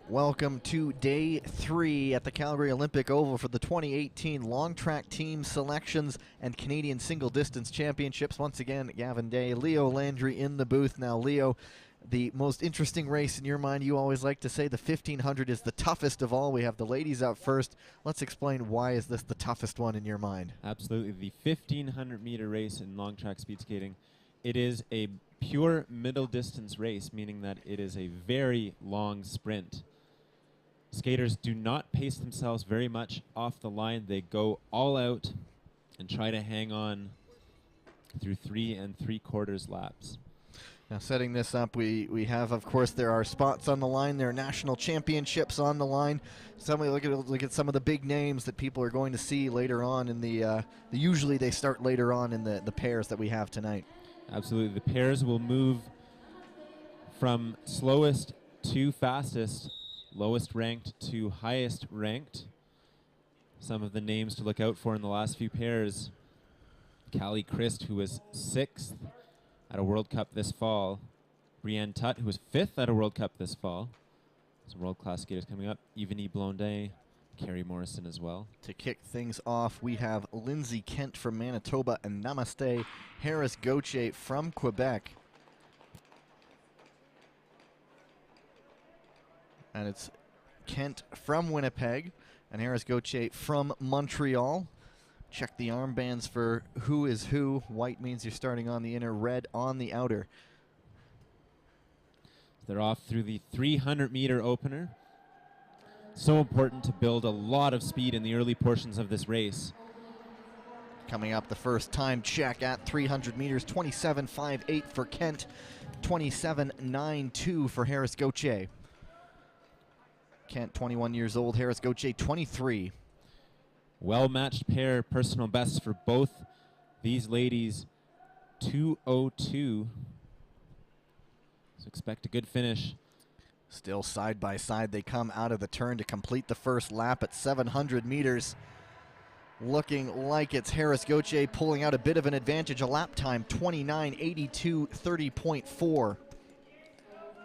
Welcome to day 3 at the Calgary Olympic Oval for the 2018 Long Track Team Selections and Canadian Single Distance Championships. Once again, Gavin Day, Leo Landry in the booth. Now, Leo, the most interesting race in your mind, you always like to say the 1500 is the toughest of all. We have the ladies up first. Let's explain, why is this the toughest one in your mind? Absolutely. The 1500 meter race in long track speed skating, it is a pure middle distance race, meaning that it is a very long sprint. Skaters do not pace themselves very much off the line. They go all out and try to hang on through 3 3/4 laps. Now, setting this up, we have, of course, there are spots on the line. There are national championships on the line. Look at some of the big names that people are going to see later on in usually they start later on in the pairs that we have tonight. Absolutely. The pairs will move from slowest to fastest, lowest ranked to highest ranked. Some of the names to look out for in the last few pairs: Crist, who was 6th at a World Cup this fall. Brienne Tutt, who was 5th at a World Cup this fall. Some world-class skaters coming up. Blondin, Carrie Morrison as well. To kick things off, we have Lindsay Kent from Manitoba and Namaste Harris Gauthier from Quebec. And it's Kent from Winnipeg and Harris Gauthier from Montreal. Check the armbands for who is who. White means you're starting on the inner, red on the outer. They're off through the 300 meter opener. So important to build a lot of speed in the early portions of this race. Coming up, the first time check at 300 meters, 27.58 for Kent, 27.92 for Harris Gauthier. Kent, 21 years old, Harris Gauthier, 23. Well-matched pair, personal bests for both these ladies, 2:02. So expect a good finish. Still side by side, they come out of the turn to complete the first lap at 700 meters. Looking like it's Harris Gauthier pulling out a bit of an advantage. A lap time, 29.82, 30.4.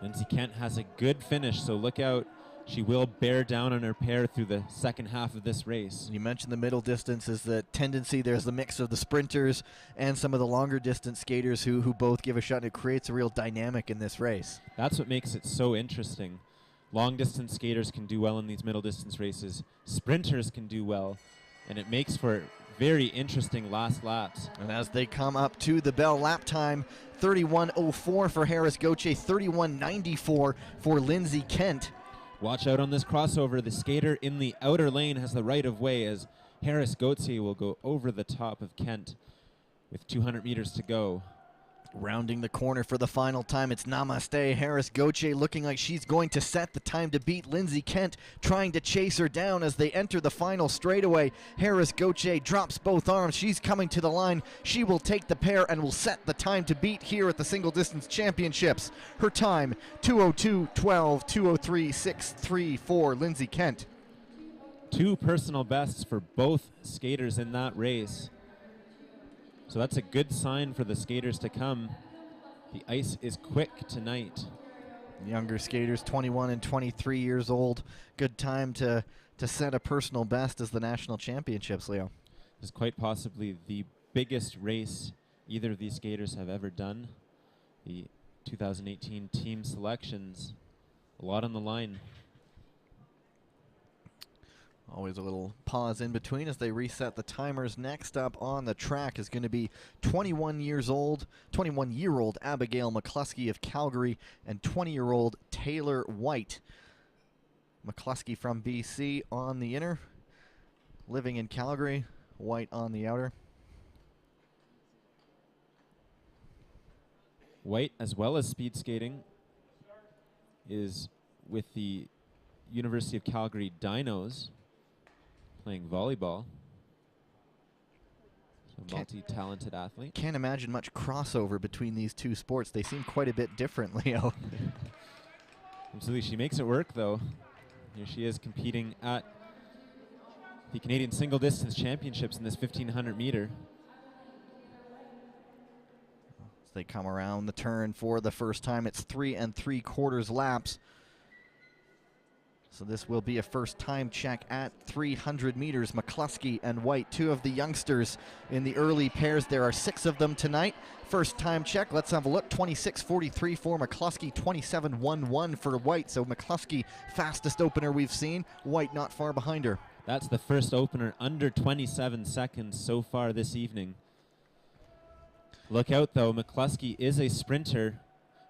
Lindsay Kent has a good finish, so look out. She will bear down on her pair through the second half of this race. You mentioned the middle distance is the tendency. There's the mix of the sprinters and some of the longer distance skaters who both give a shot, and it creates a real dynamic in this race. That's what makes it so interesting. Long distance skaters can do well in these middle distance races. Sprinters can do well, and it makes for very interesting last laps. And as they come up to the bell, lap time 31.04 for Harris Gauthier, 31.94 for Lindsay Kent. Watch out on this crossover. The skater in the outer lane has the right of way as Harris Gauthier will go over the top of Kent with 200 meters to go. Rounding the corner for the final time, it's Namaste Harris Gauthier, looking like she's going to set the time to beat Lindsay Kent, trying to chase her down as they enter the final straightaway. Harris Gauthier drops both arms. She's coming to the line. She will take the pair and will set the time to beat here at the Single Distance Championships. Her time, 2:02.12, 2:03.63 for Lindsay Kent. 2 personal bests for both skaters in that race. So that's a good sign for the skaters to come. The ice is quick tonight. Younger skaters, 21 and 23 years old. Good time to set a personal best as the national championships, Leo. This is quite possibly the biggest race either of these skaters have ever done. The 2018 team selections, a lot on the line. Always a little pause in between as they reset the timers. Next up on the track is going to be 21-year-old Abigail McCluskey of Calgary and 20-year-old Taylor White. McCluskey from BC on the inner, living in Calgary. White on the outer. White, as well as speed skating, is with the University of Calgary Dinos, playing volleyball. So multi-talented athlete. Can't imagine much crossover between these two sports. They seem quite a bit different, Leo. Absolutely. She makes it work, though. Here she is competing at the Canadian Single Distance Championships in this 1500 meter. As they come around the turn for the first time, it's 3 3/4 laps. So this will be a first time check at 300 meters. McCluskey and White, two of the youngsters in the early pairs. There are 6 of them tonight. First time check, let's have a look. 26:43 for McCluskey, 27:11 for White. So McCluskey, fastest opener we've seen. White not far behind her. That's the first opener under 27 seconds so far this evening. Look out though, McCluskey is a sprinter.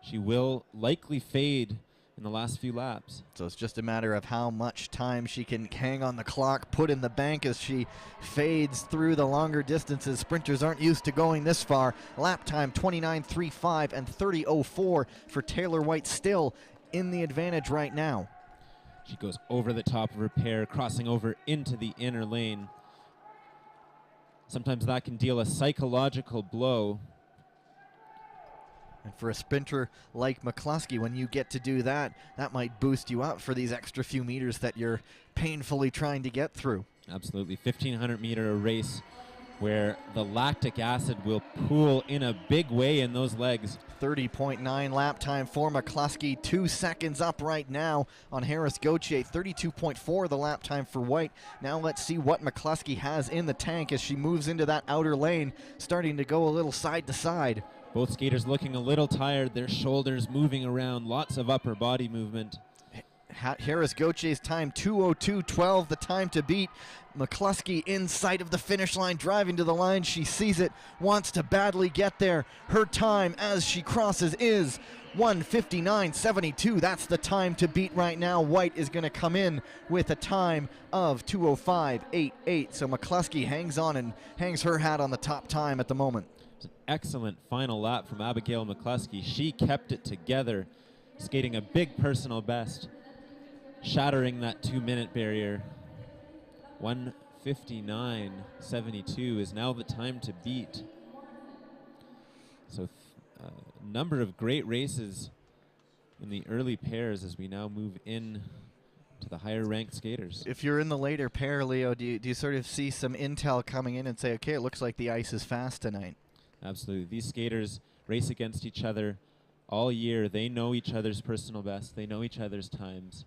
She will likely fade in the last few laps. So it's just a matter of how much time she can hang on the clock, put in the bank as she fades through the longer distances. Sprinters aren't used to going this far. Lap time 29:35 and 30:04 for Taylor White, still in the advantage right now. She goes over the top of her pair, crossing over into the inner lane. Sometimes that can deal a psychological blow. And for a sprinter like McCluskey, when you get to do that, that might boost you up for these extra few meters that you're painfully trying to get through. Absolutely. 1,500 meter race where the lactic acid will pool in a big way in those legs. 30.9 lap time for McCluskey, 2 seconds up right now on Harris Gauthier. 32.4 the lap time for White. Now let's see what McCluskey has in the tank as she moves into that outer lane, starting to go a little side to side. Both skaters looking a little tired, their shoulders moving around, lots of upper body movement. Harris Gauthier's time 2:02.12, the time to beat. McCluskey in sight of the finish line, driving to the line. She sees it, wants to badly get there. Her time as she crosses is 1:59.72. That's the time to beat right now. White is going to come in with a time of 2:05.88. So McCluskey hangs on and hangs her hat on the top time at the moment. It's an excellent final lap from Abigail McCluskey. She kept it together, skating a big personal best, shattering that 2-minute barrier. 1:59.72 is now the time to beat. So a number of great races in the early pairs as we now move in to the higher ranked skaters. If you're in the later pair, Leo, do you sort of see some intel coming in and say, okay, it looks like the ice is fast tonight? Absolutely. These skaters race against each other all year. They know each other's personal best. They know each other's times.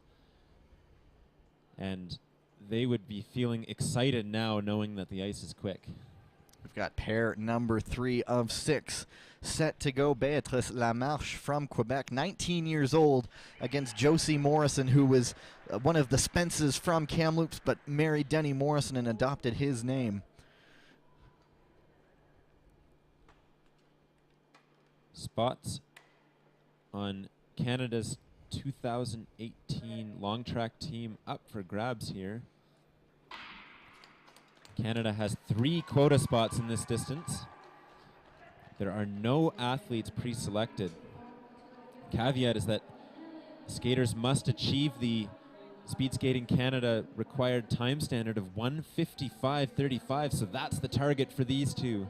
And they would be feeling excited now knowing that the ice is quick. We've got pair number 3 of 6 set to go. Béatrice Lamarche from Quebec, 19 years old, against Josie Morrison, who was one of the Spences from Kamloops, but married Denny Morrison and adopted his name. Spots on Canada's 2018 long track team up for grabs here. Canada has 3 quota spots in this distance. There are no athletes pre-selected. Caveat is that skaters must achieve the Speed Skating Canada required time standard of 1:55.35, so that's the target for these two.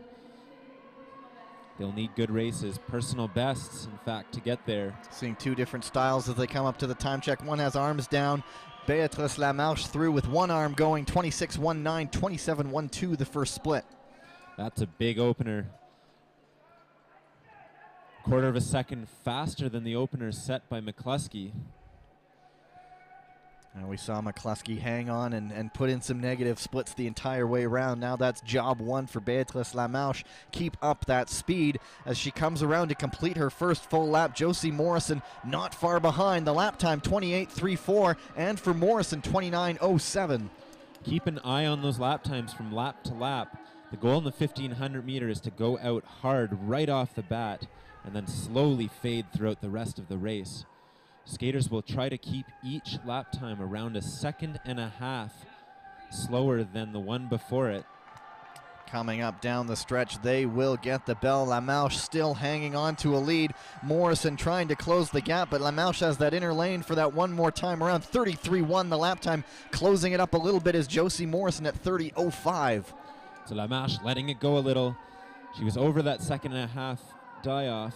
They'll need good races, personal bests, in fact, to get there. Seeing 2 different styles as they come up to the time check. One has arms down. Béatrice Lamarche through with one arm going, 26.19, 27.12 the first split. That's a big opener. Quarter of a second faster than the opener set by McCluskey. And we saw McCluskey hang on and put in some negative splits the entire way around. Now that's job 1 for Béatrice Lamarche. Keep up that speed as she comes around to complete her first full lap. Josie Morrison not far behind. The lap time 28.34, and for Morrison 29.07. Keep an eye on those lap times from lap to lap. The goal in the 1,500 meter is to go out hard right off the bat and then slowly fade throughout the rest of the race. Skaters will try to keep each lap time around 1.5 seconds slower than the one before it. Coming up down the stretch, they will get the bell. Lamarche still hanging on to a lead. Morrison trying to close the gap, but Lamarche has that inner lane for that one more time around. 33.1 the lap time, closing it up a little bit is Josie Morrison at 30.05. So Lamarche letting it go a little. She was over that 1.5 second die off.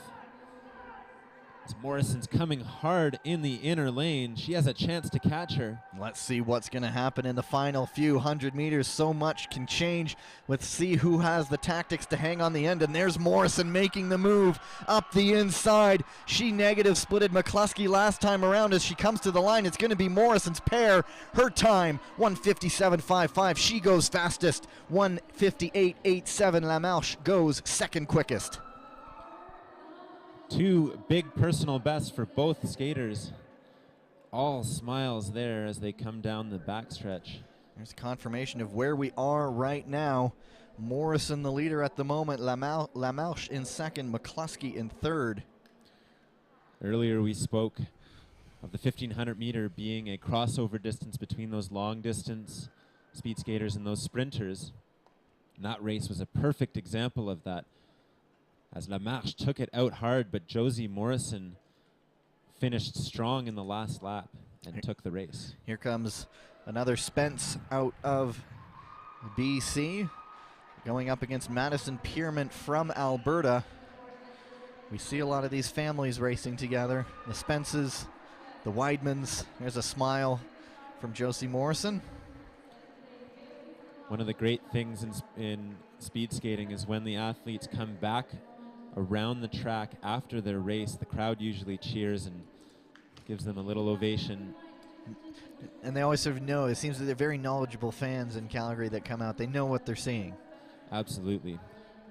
Morrison's coming hard in the inner lane. She has a chance to catch her. Let's see what's going to happen in the final few hundred meters. So much can change. Let's see who has the tactics to hang on the end. And there's Morrison making the move up the inside. She negative splitted McCluskey last time around. As she comes to the line, it's going to be Morrison's pair. Her time, 1:57.55. She goes fastest. 1:58.87. La Marche goes second quickest. Two big personal bests for both skaters. All smiles there as they come down the backstretch. There's confirmation of where we are right now. Morrison the leader at the moment. La Marche in second. McCluskey in third. Earlier we spoke of the 1,500 meter being a crossover distance between those long distance speed skaters and those sprinters. And that race was a perfect example of that, as La Marche took it out hard, but Josie Morrison finished strong in the last lap and took the race. Here comes another Spence out of BC, going up against Madison Pearman from Alberta. We see a lot of these families racing together. The Spences, the Weidmans. There's a smile from Josie Morrison. One of the great things in speed skating is when the athletes come back around the track after their race, the crowd usually cheers and gives them a little ovation. And they always sort of know, it seems that they're very knowledgeable fans in Calgary that come out. They know what they're seeing. Absolutely.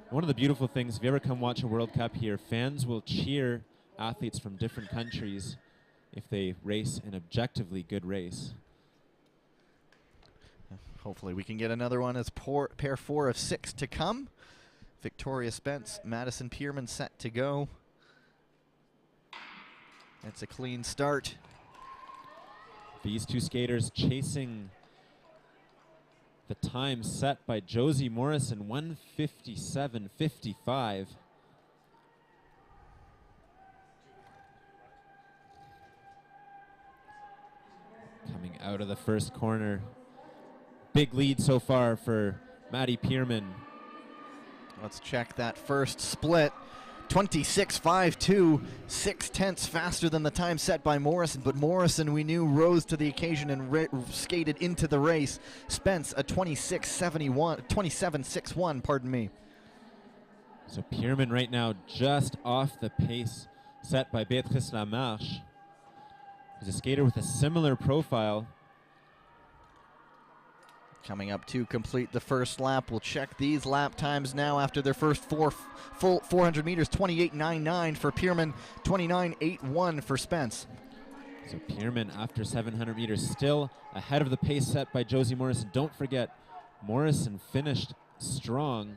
One of the beautiful things, if you ever come watch a World Cup here, fans will cheer athletes from different countries if they race an objectively good race. Hopefully we can get another one as pair 4 of 6 to come. Victoria Spence, Madison Pearman set to go. That's a clean start. These two skaters chasing the time set by Josie Morrison, 1:57.55. Coming out of the first corner. Big lead so far for Maddie Pearman. Let's check that first split. 26.52, 6/10 faster than the time set by Morrison, but Morrison, we knew, rose to the occasion and skated into the race. Spence, a 27.61, pardon me. So Pearman right now just off the pace set by Beatrice La Marche, who's a skater with a similar profile. Coming up to complete the first lap. We'll check these lap times now after their first full 400 meters. 28.99 for Pearman, 29.81 for Spence. So Pearman, after 700 meters, still ahead of the pace set by Josie Morrison. Don't forget, Morrison finished strong.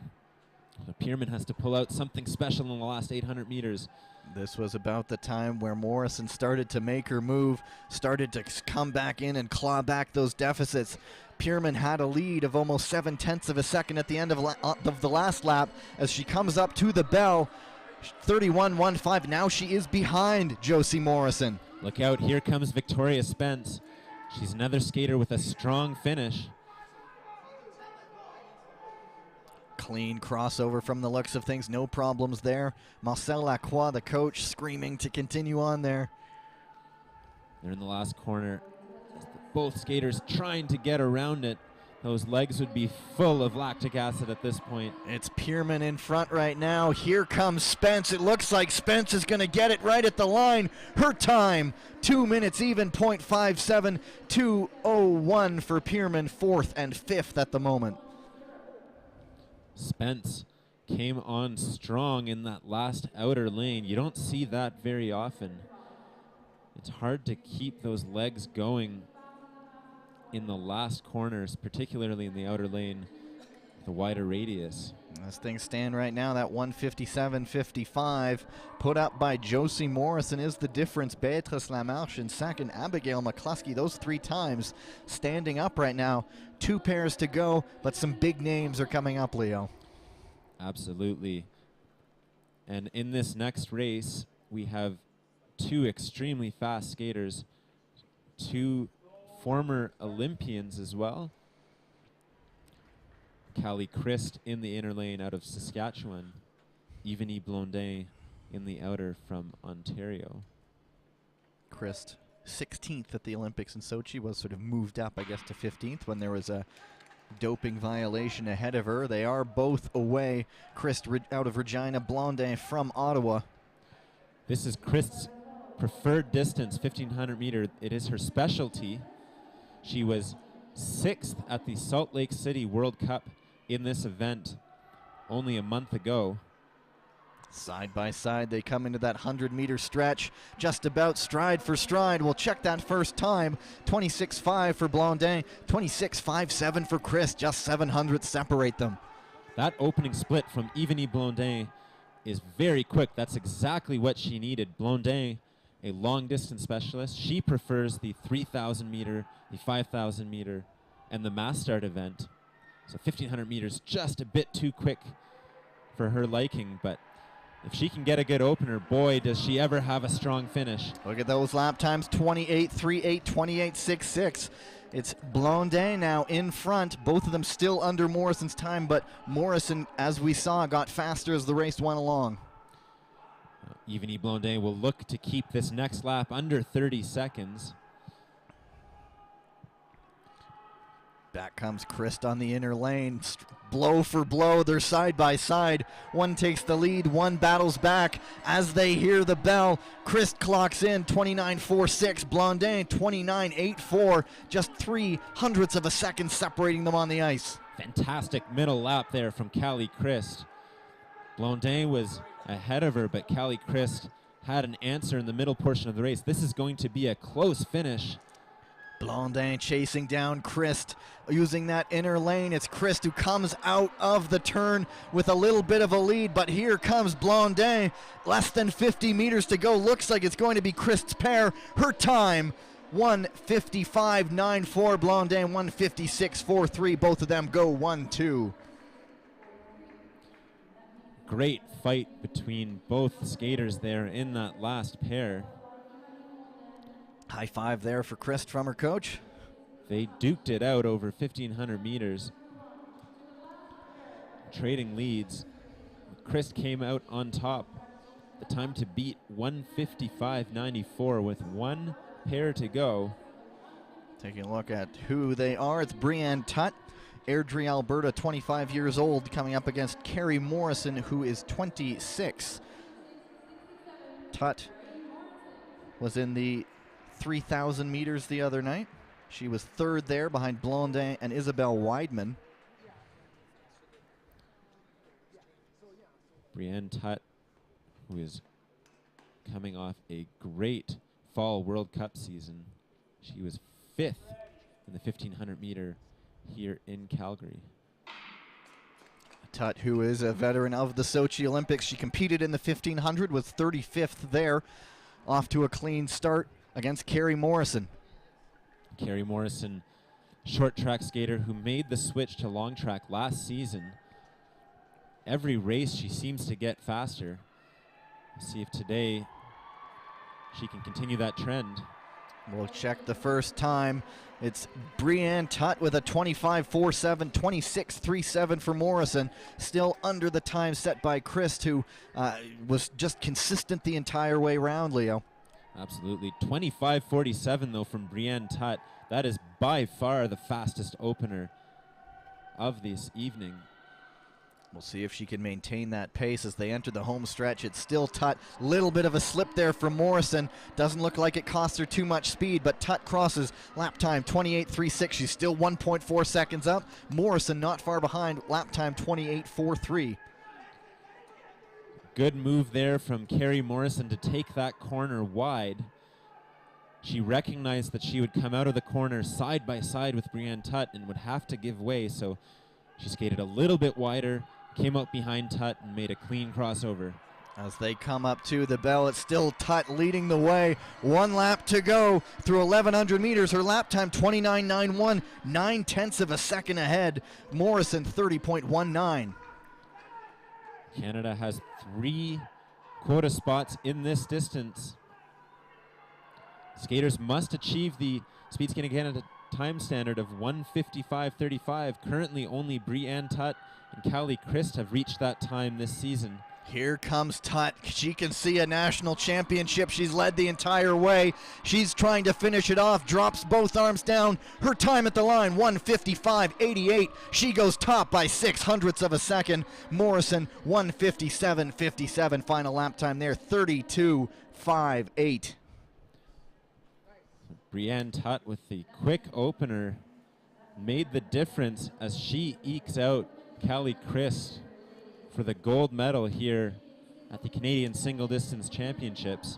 So Pearman has to pull out something special in the last 800 meters. This was about the time where Morrison started to make her move, started to come back in and claw back those deficits. Pearman had a lead of almost 0.7 of a second at the end of the last lap as she comes up to the bell. 31.15. Now she is behind Josie Morrison. Look out, here comes Victoria Spence. She's another skater with a strong finish. Clean crossover from the looks of things, no problems there. Marcel Lacroix, the coach, screaming to continue on there. They're in the last corner. Both skaters trying to get around it. Those legs would be full of lactic acid at this point. It's Pearman in front right now. Here comes Spence. It looks like Spence is going to get it right at the line. Her time, 2 minutes even, 0.57, 2:01 for Pearman, 4th and 5th at the moment. Spence came on strong in that last outer lane. You don't see that very often. It's hard to keep those legs going in the last corners, particularly in the outer lane, the wider radius. As things stand right now, that 1:57.55 put up by Josie Morrison is the difference. Beatrice La Marche in second, Abigail McCluskey, those 3 times standing up right now. 2 pairs to go, but some big names are coming up, Leo. Absolutely. And in this next race, we have 2 extremely fast skaters, 2 former Olympians as well. Callie Crist in the inner lane out of Saskatchewan, Evanie Blondin in the outer from Ontario. Crist 16th at the Olympics in Sochi, was sort of moved up, I guess, to 15th when there was a doping violation ahead of her. They are both away. Crist out of Regina, Blondin from Ottawa. This is Crist's preferred distance, 1,500 meter. It is her specialty. She was 6th at the Salt Lake City World Cup in this event only a month ago. Side by side, they come into that 100-meter stretch, just about stride for stride. We'll check that first time. 26.5 for Blondin, 26.57 for Crist. Just 700 separate them. That opening split from Evgeny Blondin is very quick. That's exactly what she needed. Blondin, a long-distance specialist, she prefers the 3,000 meter, the 5,000 meter, and the mass start event. So 1,500 meters, just a bit too quick for her liking, but if she can get a good opener, boy, does she ever have a strong finish. Look at those lap times, 28.38, 28.66. It's Blondin now in front, both of them still under Morrison's time, but Morrison, as we saw, got faster as the race went along. Evgeny Blondin will look to keep this next lap under 30 seconds. Back comes Crist on the inner lane. Blow for blow, they're side by side. One takes the lead, one battles back. As they hear the bell, Crist clocks in 29.46, Blondin 29.84. Just 0.03 of a second separating them on the ice. Fantastic middle lap there from Callie Crist. Blondin was ahead of her, but Callie Crist had an answer in the middle portion of the race. This is going to be a close finish. Blondin chasing down Crist, using that inner lane. It's Crist who comes out of the turn with a little bit of a lead, but here comes Blondin. Less than 50 meters to go. Looks like it's going to be Crist's pair. Her time, 1:55.94. Blondin, 1:56.43. Both of them go 1-2. Great fight between both skaters there in that last pair. High five there for Crist from her coach. They duked it out over 1,500 meters, trading leads. Crist came out on top. The time to beat 1:55.94 with one pair to go. Taking a look at who they are, it's Brienne Tutt, Airdrie, Alberta, 25 years old, coming up against Carrie Morrison, who is 26. Tutt was in the 3,000 meters the other night. She was third there behind Blondin and Isabel Weidman. Brienne Tutt, who is coming off a great fall World Cup season. She was 5th in the 1,500 meter here in Calgary. Tutt, who is a veteran of the Sochi Olympics. She competed in the 1,500, was 35th there. Off to a clean start against Carrie Morrison. Carrie Morrison, short track skater who made the switch to long track last season. Every race she seems to get faster. See if today she can continue that trend. We'll check the first time. It's Brienne Tutt with a 25.47, 26.37 for Morrison. Still under the time set by Crist, who was just consistent the entire way round, Leo. Absolutely. 25.47 though from Brienne Tutt. That is by far the fastest opener of this evening. We'll see if she can maintain that pace as they enter the home stretch. It's still Tutt. Little bit of a slip there from Morrison. Doesn't look like it cost her too much speed, but Tutt crosses lap time 28.36. She's still 1.4 seconds up. Morrison not far behind, lap time 28.43. Good move there from Carrie Morrison to take that corner wide. She recognized that she would come out of the corner side by side with Brienne Tutt and would have to give way, so she skated a little bit wider, came up behind Tutt and made a clean crossover. As they come up to the bell, it's still Tutt leading the way. 1 lap to go through 1,100 meters. Her lap time 29.91, 0.9 of a second ahead. Morrison 30.19. Canada has 3 quota spots in this distance. Skaters must achieve the Speed Skating Canada time standard of 1:55.35. Currently only Brienne Tutt and Callie Crist have reached that time this season. Here comes Tut. She can see a national championship. She's led the entire way. She's trying to finish it off, drops both arms down. Her time at the line, 1:55.88. She goes top by 0.06 of a second. Morrison, 1:57.57. Final lap time there, 32.58. Brienne Tut with the quick opener made the difference as she ekes out Callie Crist for the gold medal here at the Canadian Single Distance Championships.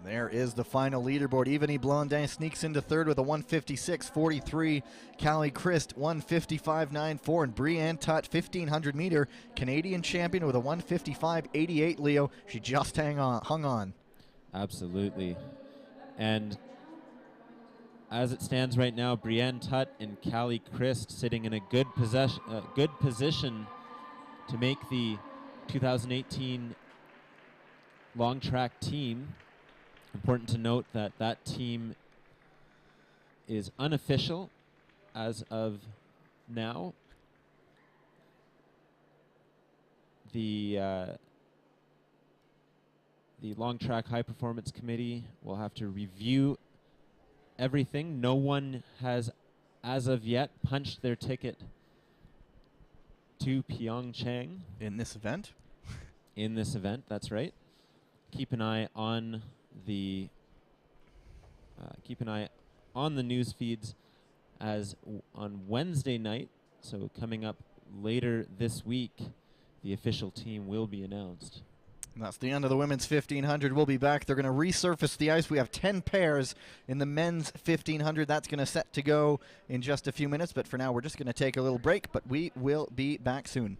There is the final leaderboard. Evany Blondin sneaks into third with a 1:56.43. Callie Crist, 1:55.94. And Brienne Tut, 1,500 meter Canadian champion with a 1:55.88, Leo. She just hung on. Absolutely. And as it stands right now, Brienne Tut and Callie Crist sitting in a good position to make the 2018 long track team. Important to note that that team is unofficial as of now. The long track high performance committee will have to review everything. No one has, as of yet, punched their ticket to Pyeongchang. In this event? In this event, that's right. Keep an eye on the news feeds as on Wednesday night, so coming up later this week, the official team will be announced. And that's the end of the women's 1,500. We'll be back. They're going to resurface the ice. We have 10 pairs in the men's 1,500. That's going to set to go in just a few minutes. But for now, we're just going to take a little break. But we will be back soon.